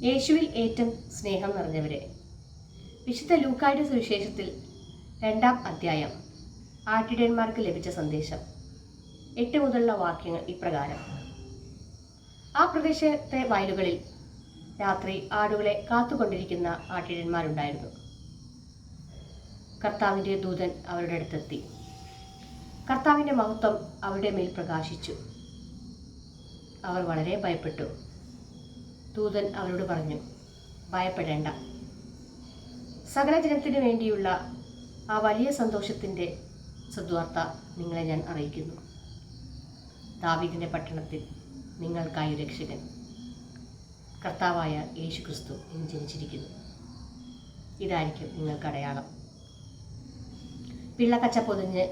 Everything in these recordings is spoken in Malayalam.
യേശുവിൽ ഏറ്റവും സ്നേഹം നിറഞ്ഞവരെ, വിശുദ്ധ ലൂക്കായുടെ സുവിശേഷത്തിൽ 2-ാം അധ്യായം ആട്ടിടയന്മാർക്ക് ലഭിച്ച സന്ദേശം 8 മുതലുള്ള വാക്യങ്ങൾ ഇപ്രകാരം. ആ പ്രദേശത്തെ വയലുകളിൽ രാത്രി ആടുകളെ കാത്തുകൊണ്ടിരിക്കുന്ന ആട്ടിടയന്മാരുണ്ടായിരുന്നു. കർത്താവിൻ്റെ ദൂതൻ അവരുടെ അടുത്തെത്തി. കർത്താവിൻ്റെ മഹത്വം അവരുടെ മേൽ പ്രകാശിച്ചു. അവർ വളരെ ഭയപ്പെട്ടു. ദൂതൻ അവരോട് പറഞ്ഞു, ഭയപ്പെടേണ്ട. സകല ജനത്തിനു വേണ്ടിയുള്ള ആ വലിയ സന്തോഷത്തിൻ്റെ സദ്വാർത്ത നിങ്ങളെ ഞാൻ അറിയിക്കുന്നു. ദാവീദിൻ്റെ പട്ടണത്തിൽ നിങ്ങൾക്കായി രക്ഷകൻ, കർത്താവായ യേശു ക്രിസ്തു ഇന്ന് ജനിച്ചിരിക്കുന്നു. ഇതായിരിക്കും നിങ്ങൾക്ക് അടയാളം. പിള്ളക്കച്ച പൊതിഞ്ഞ്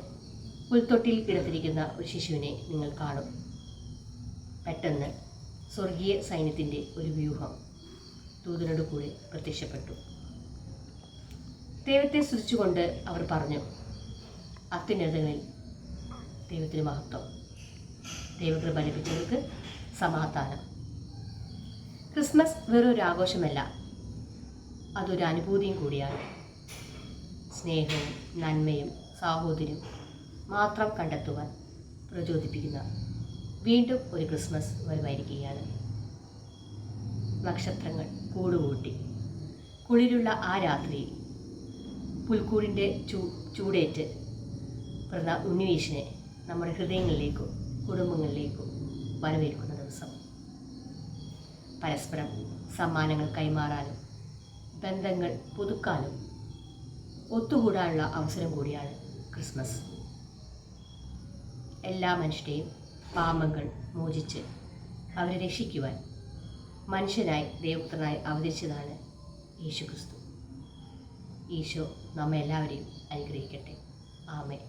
പുൽത്തൊട്ടിയിൽ കിടത്തിരിക്കുന്ന ഒരു ശിശുവിനെ നിങ്ങൾ കാണും. പെട്ടെന്ന് സ്വർഗീയ സൈന്യത്തിൻ്റെ ഒരു വ്യൂഹം ദൂതനോട് കൂടെ പ്രത്യക്ഷപ്പെട്ടു. ദൈവത്തെ സ്തുതിച്ചുകൊണ്ട് അവർ പറഞ്ഞു, അത്യുന്നതങ്ങളിൽ ദൈവത്തിന് മഹത്വം, ദൈവകൃപ ലഭിച്ചവർക്ക് സമാധാനം. ക്രിസ്മസ് വെറൊരു ആഘോഷമല്ല, അതൊരു അനുഭൂതിയും കൂടിയാണ്. സ്നേഹവും നന്മയും സാഹോദര്യവും മാത്രം കണ്ടെത്തുവാൻ പ്രചോദിപ്പിക്കുന്ന വീണ്ടും ഒരു ക്രിസ്മസ് വരുമായിരിക്കുകയാണ്. നക്ഷത്രങ്ങൾ കൂടുകൂട്ടി കുളിരുള്ള ആ രാത്രിയിൽ പുൽക്കൂടിൻ്റെ ചൂടേറ്റ് പിറന്ന ഉണ്ണിയേശുവിനെ നമ്മുടെ ഹൃദയങ്ങളിലേക്കും കുടുംബങ്ങളിലേക്കും വരവേൽക്കുന്ന ദിവസം. പരസ്പരം സമ്മാനങ്ങൾ കൈമാറാനും ബന്ധങ്ങൾ പുതുക്കാനും ഒത്തുകൂടാനുള്ള അവസരം കൂടിയാണ് ക്രിസ്മസ്. എല്ലാ മനുഷ്യരെയും പാപങ്ങൾ മോചിച്ച് അവരെ രക്ഷിക്കുവാൻ മനുഷ്യനായി ദൈവപുത്രനായി അവതരിച്ചതാണ് യേശു ക്രിസ്തു. ഈശോ നമ്മെ എല്ലാവരെയും അനുഗ്രഹിക്കട്ടെ. ആമേൻ.